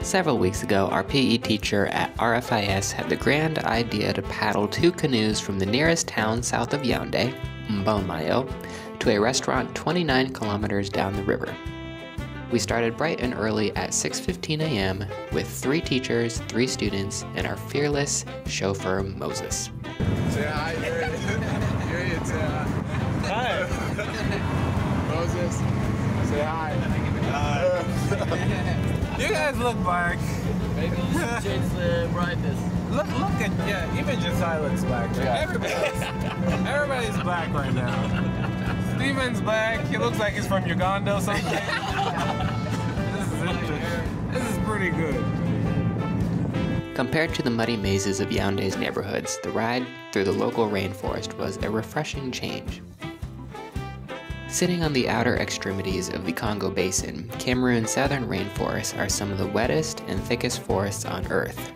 Several weeks ago, our PE teacher at RFIS had the grand idea to paddle 2 canoes from the nearest town south of Yaoundé, Mbonmayo, to a restaurant 29 kilometers down the river. We started bright and early at 6:15 a.m. with 3 teachers, 3 students, and our fearless chauffeur, Moses. Say hi, you're in, say hi. Hi. Moses, say hi. You guys look black. Maybe you should change the brightness. Look at, yeah, even Josiah looks black. Yeah. Everybody's black right now. Steven's black. He looks like he's from Uganda or something. This is pretty good. Compared to the muddy mazes of Yaoundé's neighborhoods, the ride through the local rainforest was a refreshing change. Sitting on the outer extremities of the Congo Basin, Cameroon's southern rainforests are some of the wettest and thickest forests on Earth.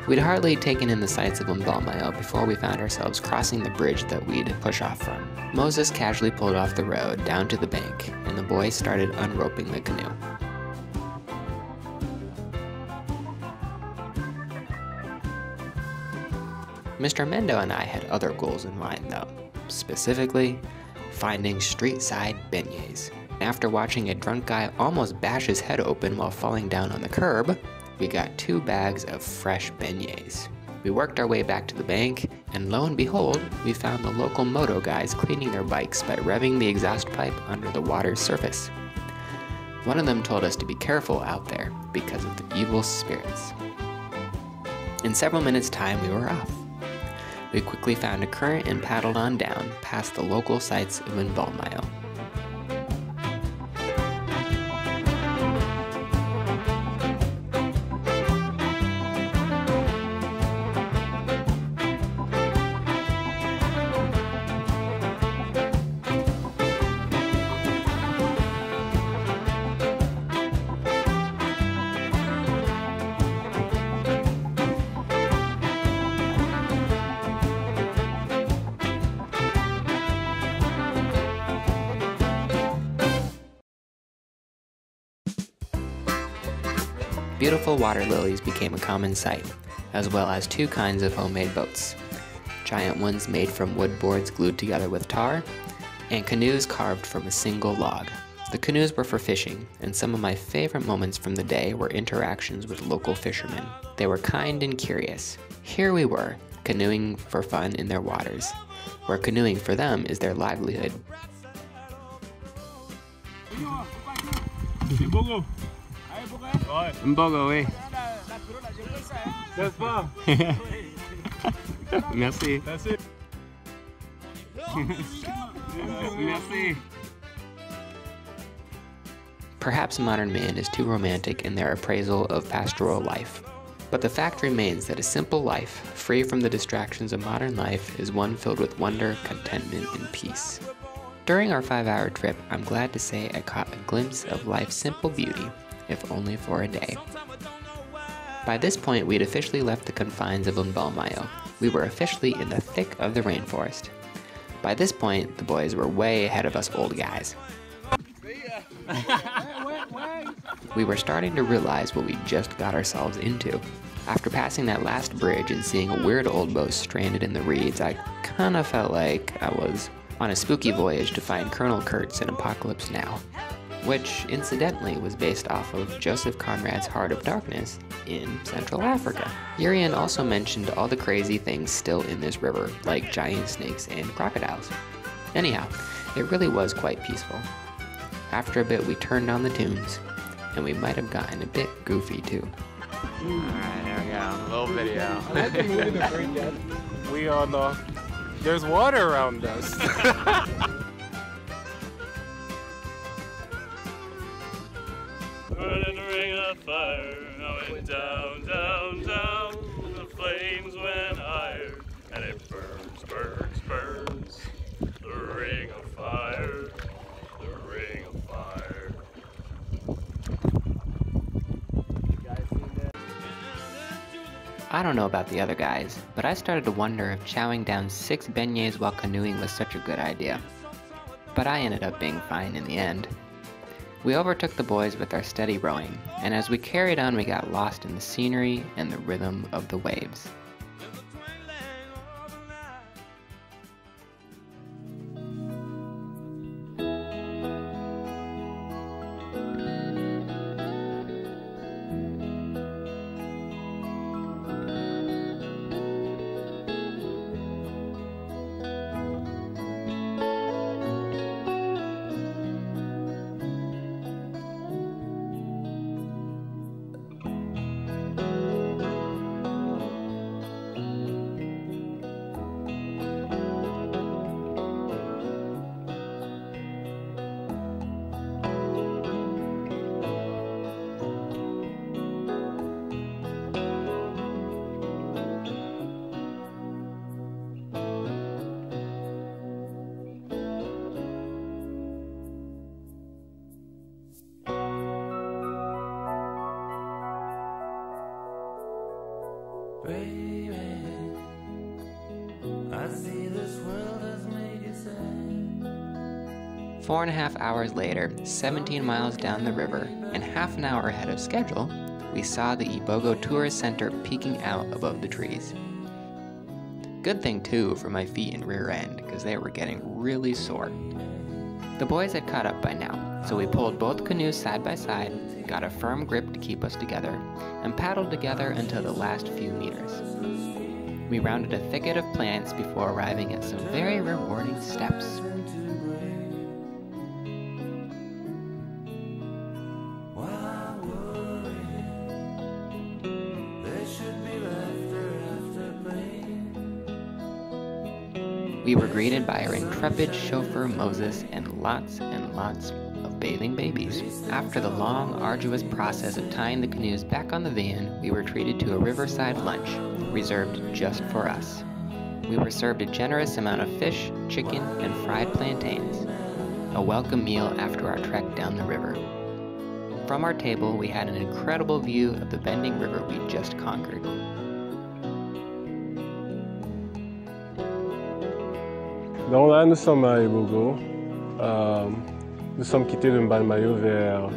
We'd hardly taken in the sights of Mbonmayo before we found ourselves crossing the bridge that we'd push off from. Moses casually pulled off the road down to the bank, and the boys started unroping the canoe. Mr. Mendo and I had other goals in mind though, specifically finding street-side beignets. After watching a drunk guy almost bash his head open while falling down on the curb, we got 2 bags of fresh beignets. We worked our way back to the bank, and lo and behold, we found the local moto guys cleaning their bikes by revving the exhaust pipe under the water's surface. One of them told us to be careful out there because of the evil spirits. In several minutes' time, we were off. We quickly found a current and paddled on down past the local sites of Mbonmayo. Beautiful water lilies became a common sight, as well as 2 kinds of homemade boats. Giant ones made from wood boards glued together with tar, and canoes carved from a single log. The canoes were for fishing, and some of my favorite moments from the day were interactions with local fishermen. They were kind and curious. Here we were, canoeing for fun in their waters, where canoeing for them is their livelihood. Mbogo, oui. Merci. Merci. Perhaps modern man is too romantic in their appraisal of pastoral life. But the fact remains that a simple life, free from the distractions of modern life, is one filled with wonder, contentment, and peace. During our 5-hour trip, I'm glad to say I caught a glimpse of life's simple beauty, if only for a day. By this point, we'd officially left the confines of Mbonmayo. We were officially in the thick of the rainforest. By this point, the boys were way ahead of us old guys. We were starting to realize what we just got ourselves into. After passing that last bridge and seeing a weird old boat stranded in the reeds, I kinda felt like I was on a spooky voyage to find Colonel Kurtz in Apocalypse Now, which incidentally was based off of Joseph Conrad's Heart of Darkness in Central Africa. Urian also mentioned all the crazy things still in this river, like giant snakes and crocodiles. Anyhow, it really was quite peaceful. After a bit, we turned on the tunes, and we might have gotten a bit goofy too. Alright, there we go. A little video. We all know there's water around us. Burning a ring of fire, I went down, down, down. The flames went higher, and it burns, burns, burns. The ring of fire, the ring of fire. I don't know about the other guys, but I started to wonder if chowing down 6 beignets while canoeing was such a good idea. but I ended up being fine in the end. We overtook the boys with our steady rowing, and as we carried on we got lost in the scenery and the rhythm of the waves. Baby, I see this world has made you sad. 4.5 hours later, 17 miles down the river, and half an hour ahead of schedule, we saw the Ibogo Tourist Center peeking out above the trees. Good thing too for my feet and rear end, because they were getting really sore. The boys had caught up by now, so we pulled both canoes side by side, got a firm grip to keep us together, and paddled together until the last few meters. We rounded a thicket of plants before arriving at some very rewarding steps. We were greeted by our intrepid chauffeur Moses and lots of bathing babies. After the long, arduous process of tying the canoes back on the van, we were treated to a riverside lunch, reserved just for us. We were served a generous amount of fish, chicken, and fried plantains, a welcome meal after our trek down the river. From our table, we had an incredible view of the bending river we just conquered. Donc là, nous sommes à Ibogo. Nous sommes quittés de Mbalmayo vers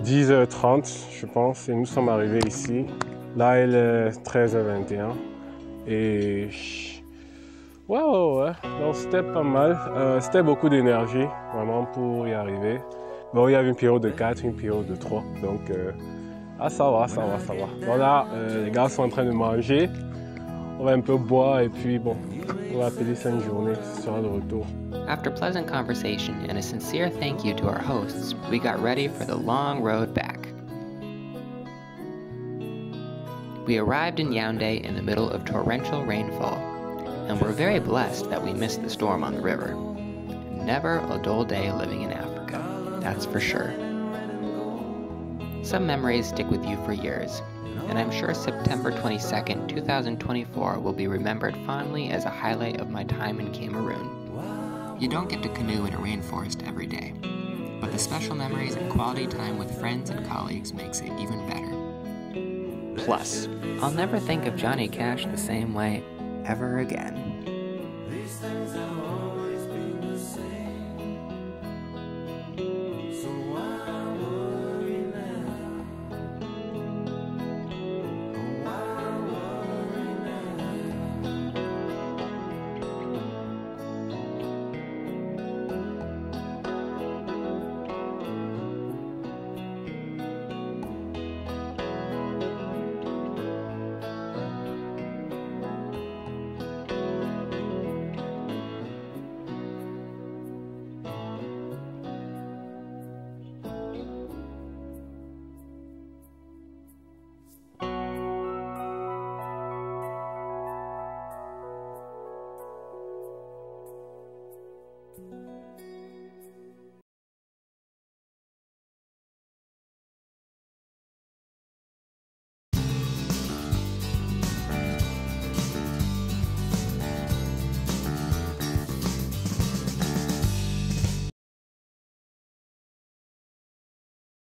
10h30, je pense, et nous sommes arrivés ici. Là, il est 13h21. Et ouais. Donc c'était pas mal. C'était beaucoup d'énergie, vraiment, pour y arriver. Bon, il y avait une période de 4, une période de 3. Donc, ça va. Bon, là, les gars sont en train de manger. On va un peu boire et puis bon, on va appeler ça une journée, ce sera le retour. After pleasant conversation and a sincere thank you to our hosts, we got ready for the long road back. We arrived in Yaoundé in the middle of torrential rainfall, and we're very blessed that we missed the storm on the river. Never a dull day living in Africa, that's for sure. Some memories stick with you for years, and I'm sure September 22nd, 2024 will be remembered fondly as a highlight of my time in Cameroon. You don't get to canoe in a rainforest every day, but the special memories and quality time with friends and colleagues makes it even better. Plus, I'll never think of Johnny Cash the same way ever again.